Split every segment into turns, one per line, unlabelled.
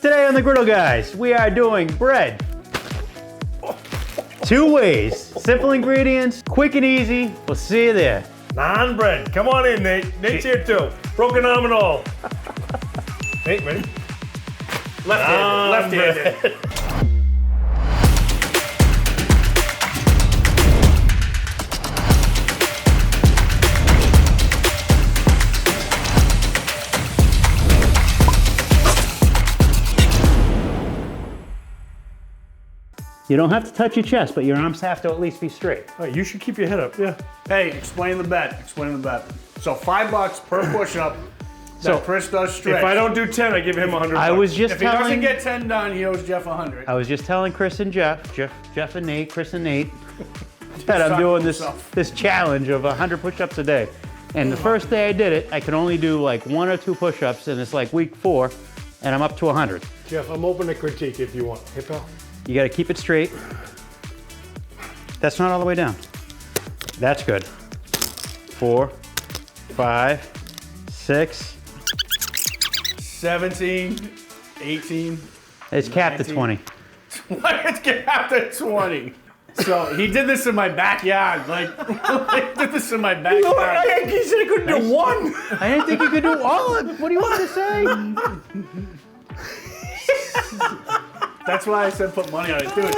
Today on the Griddle Guys, we are doing bread. 2 ways, simple ingredients, quick and easy. We'll see you there.
Naan bread. Come on in, Nate. Nate's here too. Broken arm and all. Nate, ready?
Left-handed.
You don't have to touch your chest, but your arms have to at least be straight.
All right, you should keep your head up, yeah.
Hey, explain the bet. Explain the bet. So $5 per push-up that Chris does stretch.
If I don't do 10, I give him 100.
I was just
If he doesn't get 10 done, he owes Jeff 100.
I was just telling Chris and Jeff and Nate, Chris and Nate, that I'm doing this challenge of 100 push-ups a day. And the first day I did it, I could only do like 1 or 2 push-ups, and it's like week 4, and I'm up to 100.
Jeff, I'm open to critique if you want. Hey, pal.
You gotta keep it straight. That's not all the way down. That's good. 4, 5, 6.
17, 18.
It's capped at 20.
What? It's capped at 20. So he did this in my backyard. Like, he did this in my backyard.
No, I he said he couldn't do 1.
I didn't think you could do all of it. What do you want me to say?
That's why I said put money on it. Dude,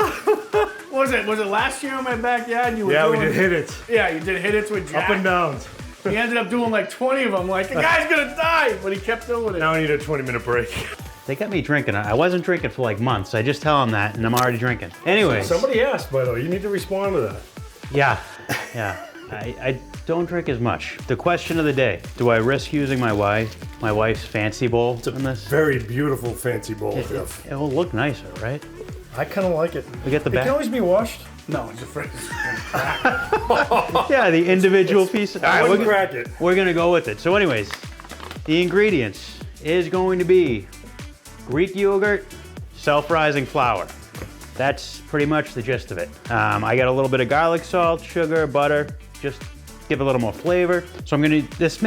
was it last year in my backyard? You were
we did hit it.
Yeah, you did hit it with Jack.
Up and downs.
He ended up doing like 20 of them. Like, the guy's gonna die, but he kept doing it.
Now I need a 20-minute break.
They got me drinking. I wasn't drinking for like months. I just tell them that, and I'm already drinking. Anyways.
Somebody asked, by the way. You need to respond to that.
Yeah. I don't drink as much. The question of the day, do I risk using my wife's fancy bowl in this?
Very beautiful fancy bowl, Jeff.
It will look nicer, right?
I kind of like it.
We get the
It
back.
can always be washed.
No, he's afraid.
Yeah, the individual piece. All right,
wouldn't crack it.
We're gonna go with it. So anyways, the ingredients is going to be Greek yogurt, self-rising flour. That's pretty much the gist of it. I got a little bit of garlic salt, sugar, butter, just give it a little more flavor. So I'm gonna, this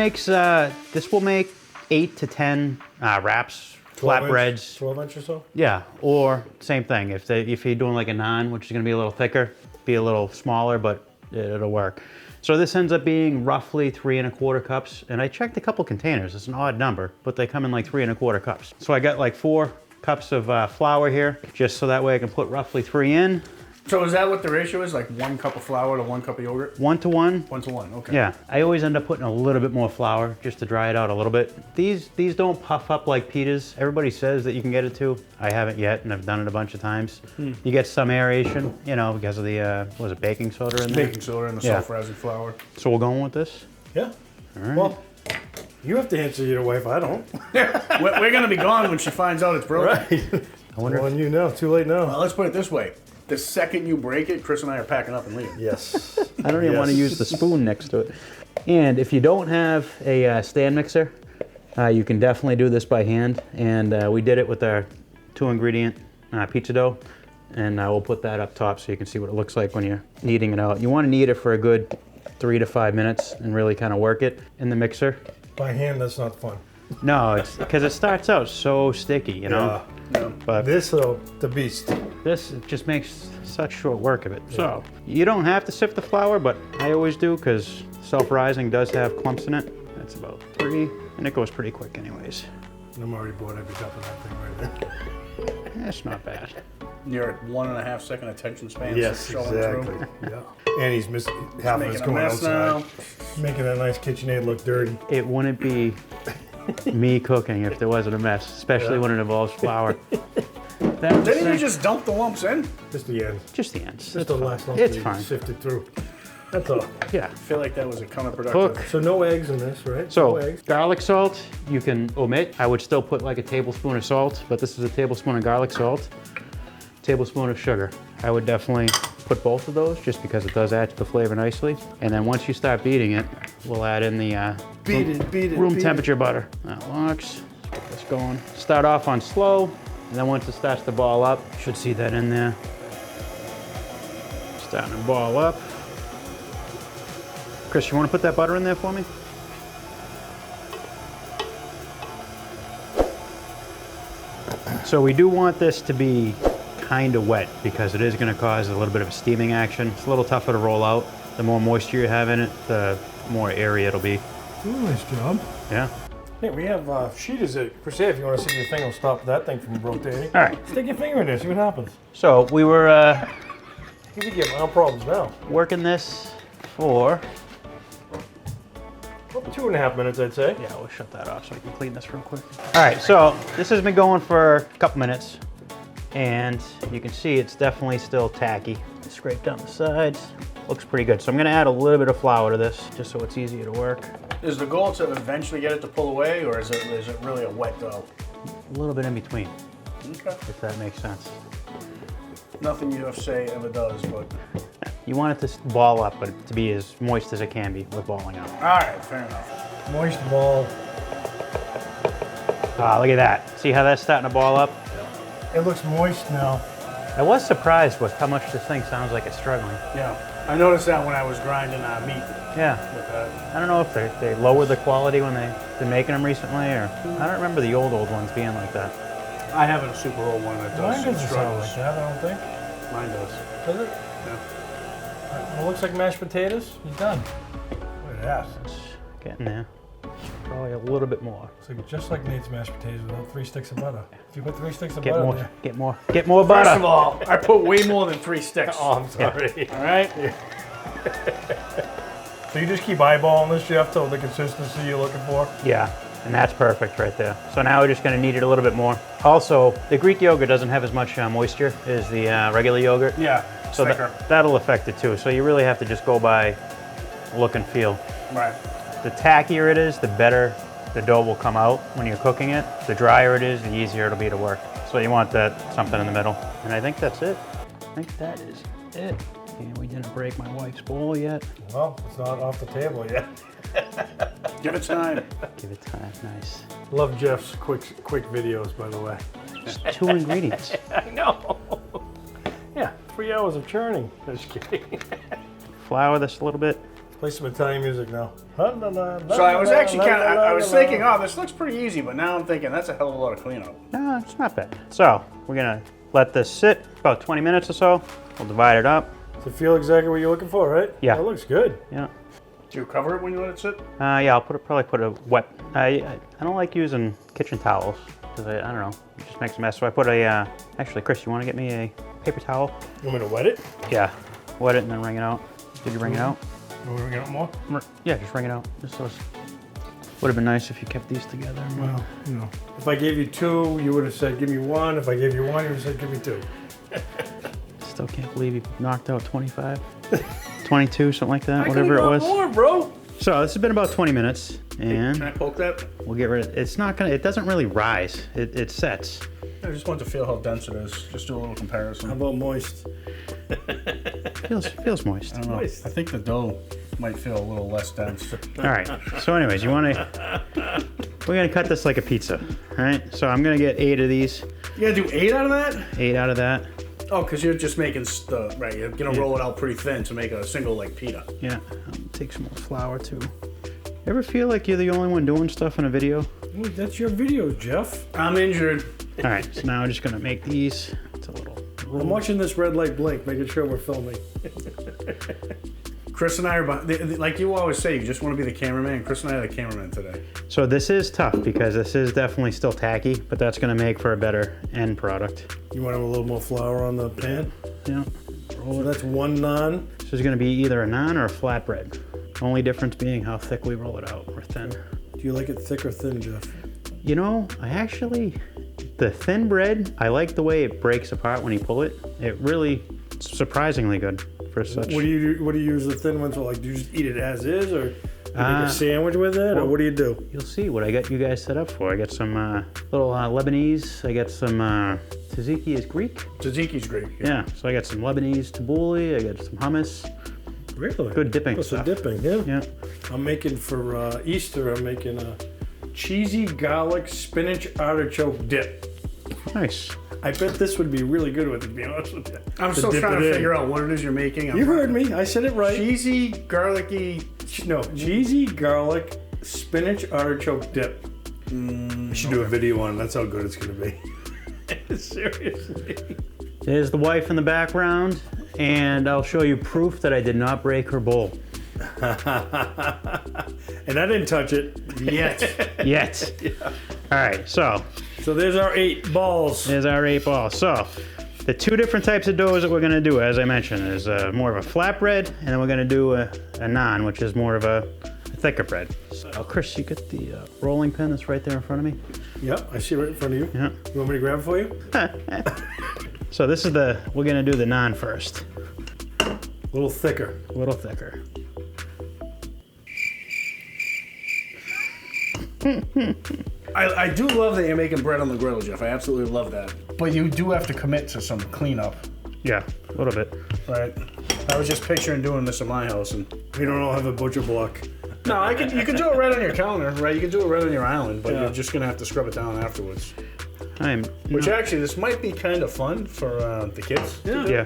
will make 8 to 10 wraps, flatbreads.
12 inch or so?
Yeah, or same thing. If you're doing like a naan, which is gonna be a little thicker, be a little smaller, but it'll work. So this ends up being roughly 3 1/4 cups. And I checked a couple containers. It's an odd number, but they come in like 3 1/4 cups. So I got like 4 cups of flour here, just so that way I can put roughly 3 in.
So is that what the ratio is? Like 1 cup of flour to 1 cup of yogurt?
1 to 1.
1 to 1, okay.
Yeah, I always end up putting a little bit more flour just to dry it out a little bit. These don't puff up like pitas. Everybody says that you can get it to. I haven't yet, and I've done it a bunch of times. You get some aeration, you know, because of the, was it baking soda in there?
Baking soda and the self-rising flour.
So we'll go in with this?
Yeah.
All right.
Well, you have to answer your wife. I don't.
We're gonna be gone when she finds out it's broken.
Right.
I wonder
on you now. Too late now.
Well, let's put it this way. The second you break it, Chris and I are packing up and leaving.
Yes.
I don't even want to use the spoon next to it. And if you don't have a stand mixer, you can definitely do this by hand. And we did it with our 2-ingredient pizza dough. And we'll put that up top so you can see what it looks like when you're kneading it out. You want to knead it for a good 3 to 5 minutes and really kind of work it in the mixer.
By hand, that's not fun.
No, it's because it starts out so sticky, you know?
Yeah.
But
this, though, the beast.
this just makes such short work of it. So you don't have to sift the flour, but I always do because self-rising does have clumps in it. That's about 3, and it goes pretty quick anyways.
I'm already bored. I'd be dumping that thing right there.
That's not bad.
You're at 1.5 second attention span.
Yes,
showing
exactly.
through.
Yeah. And he's missing half of
Making
it's
a
going
mess
outside.
now.
Making that nice KitchenAid look dirty.
It wouldn't be me cooking if there wasn't a mess, especially when it involves flour.
Didn't you just dump the lumps in?
Just the end.
Just the ends.
Just the last lump
It's
that you
fine.
sifted through. That's all.
Yeah.
I feel like that was a counterproductive.
Cook.
So no eggs in this, right? No
So
eggs.
garlic salt, you can omit. I would still put like a tablespoon of salt, but this is a tablespoon of garlic salt, tablespoon of sugar. I would definitely put both of those just because it does add to the flavor nicely. And then once you start beating it, we'll add in the room temperature butter. That works. Let's get this going. Start off on slow, and then once it starts to ball up, you should see that in there. Starting to ball up. Chris, you want to put that butter in there for me? So we do want this to be kind of wet because it is going to cause a little bit of a steaming action. It's a little tougher to roll out. The more moisture you have in it, the more airy it'll be.
Nice job.
Yeah.
Hey, we have sheeters that, per se, if you want to see your thing, will stop that thing from rotating.
All right.
Stick your finger in there, see what happens.
So we were
You can get no problems now.
working this for,
About 2.5 minutes, I'd say.
yeah, we'll shut that off so I can clean this real quick. All right, so this has been going for a couple minutes and you can see it's definitely still tacky. Scrape down the sides. Looks pretty good. So I'm gonna add a little bit of flour to this just so it's easier to work.
Is the goal to eventually get it to pull away, or is it really a wet dough?
A little bit in between,
Okay.
if that makes sense.
Nothing UFC ever does, but.
You want it to ball up, but to be as moist as it can be with balling up.
All right, fair enough.
Moist ball.
Ah, look at that. See how that's starting to ball up?
It looks moist now.
I was surprised with how much this thing sounds like it's struggling.
Yeah, I noticed that when I was grinding meat
Yeah.
with that.
I don't know if they lowered the quality when they've been making them recently, or I don't remember the old ones being like that.
I have a super old one that
Mine
does
doesn't sound
struggles.
like that, I don't think.
Mine does.
Does it?
Yeah.
It looks like mashed potatoes. You're done. Look at that.
It's getting there. Probably a little bit more.
It's like just like Nate's mashed potatoes without 3 sticks of butter. If you put 3 sticks of
Get
butter
more,
there.
get more butter.
First of all, I put way more than 3 sticks.
Oh, I'm sorry.
All right.
So you just keep eyeballing this, Jeff, till the consistency you're looking for?
Yeah, and that's perfect right there. So now we're just gonna knead it a little bit more. Also, the Greek yogurt doesn't have as much moisture as the regular yogurt.
Yeah.
So
thicker.
that'll affect it too. So you really have to just go by look and feel.
Right.
The tackier it is, the better the dough will come out when you're cooking it. The drier it is, the easier it'll be to work. So you want that something in the middle. And I think that's it. I think that is it. And we didn't break my wife's bowl yet.
Well, it's not off the table yet.
Give it time.
Give it time, nice.
Love Jeff's quick videos, by the way.
Just 2 ingredients.
I know. Yeah, 3 hours of churning. Just kidding.
Flour this a little bit.
Play some Italian music now.
So I was actually I was thinking, oh, this looks pretty easy, but now I'm thinking that's a hell of a lot of cleanup.
No, it's not bad. So we're gonna let this sit about 20 minutes or so. We'll divide it up.
Does it feel exactly what you're looking for, right?
Yeah.
That looks good.
Yeah.
Do you cover it when you let it sit?
Yeah, I'll probably put a wet. I don't like using kitchen towels because I don't know, it just makes a mess. So I put a. Actually, Chris, you want to get me a paper towel?
You want me to wet it?
Yeah, wet it and then wring it out. Did you wring it out?
You want me to get more?
Yeah, just wring it out. Just so would have been nice if you kept these together.
Well, you know. If I gave you 2, you would have said, give me 1. If I gave you 1, you would have said, give me 2.
Still can't believe you knocked out 25, 22, something like that,
I
whatever it
could've
was.
got more, bro.
So this has been about 20 minutes, and
Can I poke that?
we'll get rid of it. It's not gonna. It doesn't really rise. It sets.
I just want to feel how dense it is. Just do a little comparison.
How about moist?
Feels moist.
I don't know. I think the dough might feel a little less dense.
All right. So, anyways, we're gonna cut this like a pizza. All right. So I'm gonna get 8 of these.
You gotta do 8 out of that?
8 out of that.
Oh, because you're just making the right. You're gonna roll it out pretty thin to make a single like pita.
Yeah. I'll take some more flour too. Ever feel like you're the only one doing stuff in a video?
Ooh, that's your video, Jeff.
I'm injured.
All right. So now I'm just gonna make these. It's a little.
I'm watching this red light blink, making sure we're filming.
Chris and I are like you always say. You just want to be the cameraman. Chris and I are the cameraman today.
So this is tough because this is definitely still tacky, but that's gonna make for a better end product.
You want to have a little more flour on the pan?
Yeah.
So that's 1 naan.
This is gonna be either a naan or a flatbread. Only difference being how thick we roll it out or thin.
Do you like it thick or thin, Jeff?
You know, the thin bread, I like the way it breaks apart when you pull it. It really, it's surprisingly good for such.
What do you use the thin ones for? Like, do you just eat it as is, or you make a sandwich with it, or what do you do?
You'll see what I got you guys set up for. I got some little Lebanese. I got some tzatziki is Greek.
Tzatziki's great.
Yeah, so I got some Lebanese tabbouleh. I got some hummus.
Really?
Good dipping
That's
stuff.
a dipping, yeah.
Yeah.
I'm making for Easter. I'm making a cheesy garlic spinach artichoke dip.
Nice.
I bet this would be really good with it, to be honest with you.
I'm
To
still
dip
trying
it
to
in.
figure out what it is you're making.
You heard me. I said it right.
Cheesy, garlicky.
No, cheesy garlic spinach artichoke dip. I should do a video on it. That's how good it's going to be. Seriously.
There's the wife in the background, and I'll show you proof that I did not break her bowl.
And I didn't touch it yet.
Yet.
Yeah.
All right, so
There's our 8 balls.
there's our 8 balls. So the 2 different types of doughs that we're gonna do, as I mentioned, is more of a flatbread, and then we're gonna do a naan, which is more of a thicker bread. So Chris, you get the rolling pin that's right there in front of me?
Yep, I see right in front of you.
Yeah.
You want me to grab it for you?
So this is we're gonna do the naan first.
A little thicker.
A little thicker.
I do love that you're making bread on the griddle, Jeff. I absolutely love that. But you do have to commit to some cleanup,
Yeah, a little bit.
right? I was just picturing doing this in my house, and
We don't all have a butcher block.
no, you can do it right on your counter, right? You can do it right on your island, but
Yeah.
you're just gonna have to scrub it down afterwards.
Which
Actually, this might be kind of fun for the kids.
yeah.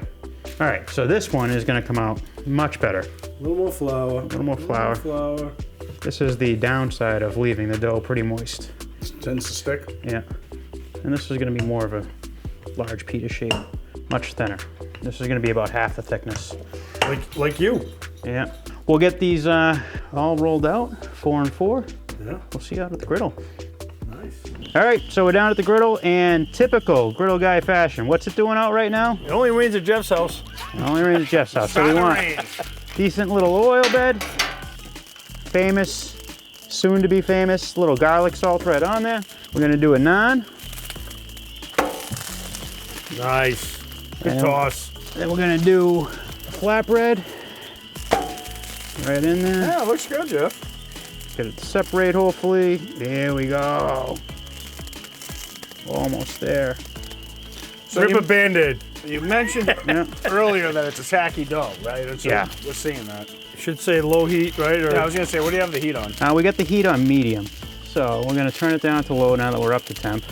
All right, so this one is gonna come out much better.
A little more flour. A
little more flour.
flour.
This is the downside of leaving the dough pretty moist.
Tends to stick.
Yeah. And this is gonna be more of a large pita shape, much thinner. This is gonna be about half the thickness.
Like you.
Yeah. We'll get these all rolled out, 4 and 4.
Yeah.
We'll see you out at the griddle.
Nice.
All right, so we're down at the griddle, and typical griddle guy fashion. What's it doing out right now?
It only rains at Jeff's house.
It only rains at Jeff's house, so we want decent little oil bed. Famous, soon to be famous, little garlic salt right on there. We're gonna do a naan.
Nice. Good
And
toss.
Then we're gonna do a flatbread. Right in there.
Yeah, looks good, Jeff.
Get it to separate, hopefully. There we go. Almost there.
So
Rip a Band-Aid.
you mentioned
Yeah.
earlier that it's a tacky dough, right? So
Yeah.
We're seeing that.
Should say low heat, right? Or
Yeah, I was gonna say, what do you have the heat on?
We got the heat on medium. So we're gonna turn it down to low now that we're up to temp.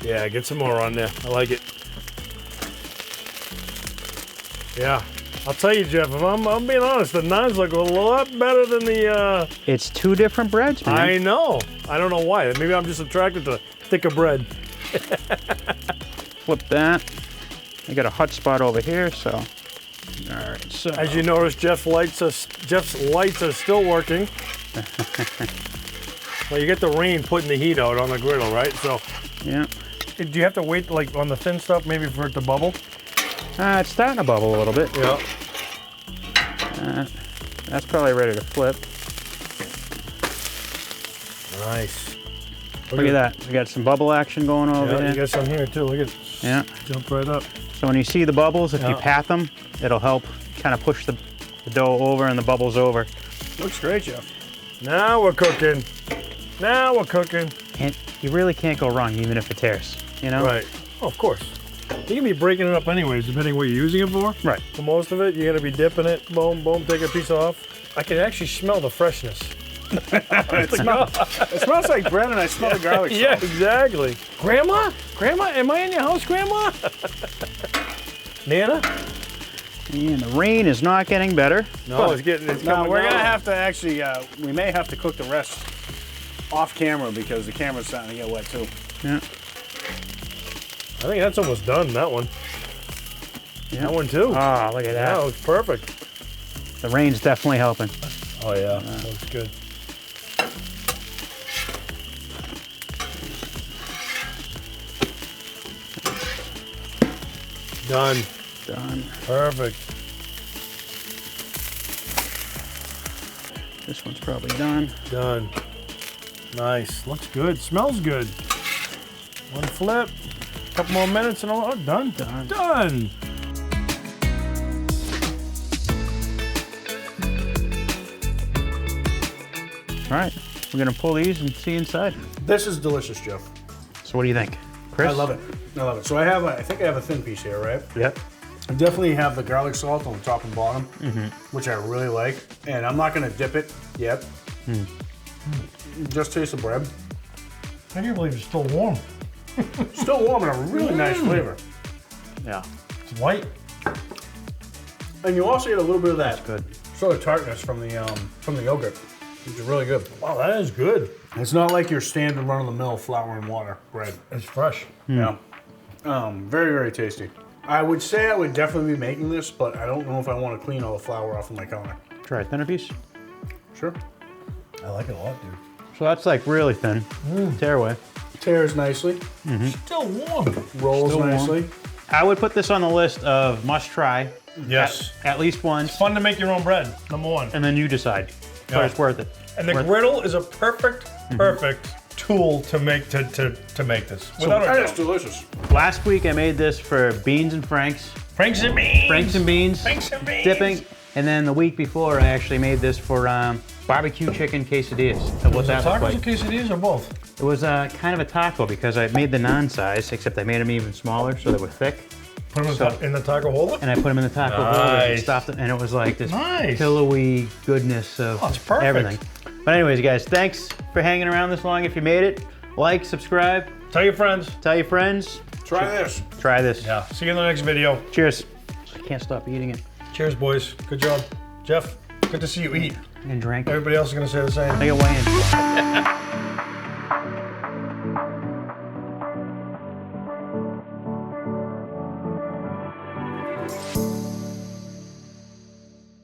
yeah, get some more on there. I like it. Yeah. I'll tell you, Jeff, if I'm being honest, the naans look a lot better than the,
It's 2 different breads, man.
I know. I don't know why. Maybe I'm just attracted to thicker bread.
Flip that. I got a hot spot over here, so. All right, so.
As you notice, Jeff's lights are still working. Well, you get the rain putting the heat out on the griddle, right? So,
Yeah.
do you have to wait, like, on the thin stuff, maybe for it to bubble?
It's starting to bubble a little bit.
Yeah.
That's probably ready to flip.
Nice.
Look at that. We got some bubble action going over
Yeah, you
there.
got some here, too. Look at it.
Yeah.
Jump right up.
So when you see the bubbles, if you
Yeah.
pat them, it'll help kind of push the dough over and the bubbles over.
Looks great, Jeff.
Now we're cooking. Now we're cooking.
And you really can't go wrong, even if it tears. You know?
Right. Oh, of course. You can be breaking it up anyways, depending what you're using it for.
Right.
For most of it, you're gonna be dipping it. Boom, boom, take a piece off. I can actually smell the freshness.
It smells like bread, and I smell the garlic salt.
Yeah, exactly. Grandma? Grandma? Am I in your house, Grandma? Nana?
And the rain is not getting better.
No, it's
No,
coming
we're
down.
gonna have to actually. We may have to cook the rest off camera because the camera's starting to get wet too.
Yeah.
I think that's almost done, that one.
Yeah.
That one too.
Oh, look at that.
That looks perfect.
The rain's definitely helping.
Oh yeah, that looks good. Done.
Done.
Perfect.
This one's probably done.
Done. Nice. Looks good. Smells good. One flip. Couple more minutes and all. Oh, done.
Done.
Done.
All right, we're gonna pull these and see inside.
This is delicious, Jeff.
So what do you think, Chris?
I love it. I love it. So I think I have a thin piece here, right?
Yep.
I definitely have the garlic salt on the top and bottom, which I really like. And I'm not gonna dip it yet. Just taste the bread.
I can't believe it's still warm.
Still warm and a really nice flavor.
Yeah.
It's white.
And you also get a little bit of that
Good.
sort of tartness from the yogurt, which is really good.
Wow, that is good.
It's not like your standard run-of-the-mill flour and water bread.
It's fresh.
Yeah. Very, very tasty. I would say I would definitely be making this, but I don't know if I want to clean all the flour off of my counter.
Try a thinner piece.
Sure.
I like it a lot, dude.
So that's like really thin. Tear away.
Tears nicely.
Still warm.
Rolls
Still warm.
nicely.
I would put this on the list of must try.
Yes.
At least once.
Fun to make your own bread, number one.
And then you decide. But
Yeah.
it's worth it.
And the griddle is a perfect tool to make make this. Without a
And it's
doubt.
delicious.
Last week I made this for beans and Franks.
Franks and beans.
Franks and beans.
Franks and beans.
Dipping. And then the week before I actually made this for barbecue chicken quesadillas. And what that looked
Tacos
like.
or quesadillas or both?
It was kind of a taco because I made the naan size, except I made them even smaller so they were thick.
Put them in the taco holder?
And I put them in the taco holders and
Nice.
stuffed it, and it was like this
Nice.
pillowy goodness of
Oh, it's perfect.
everything. But anyways, guys, thanks for hanging around this long. If you made it, like, subscribe,
Tell your friends.
tell your friends.
Try this.
Try this.
Yeah. See you in the next video.
Cheers. I can't stop eating it.
Cheers, boys. Good job. Jeff, good to see you eat.
And drink.
Everybody else is going to say the same.
Take it away in.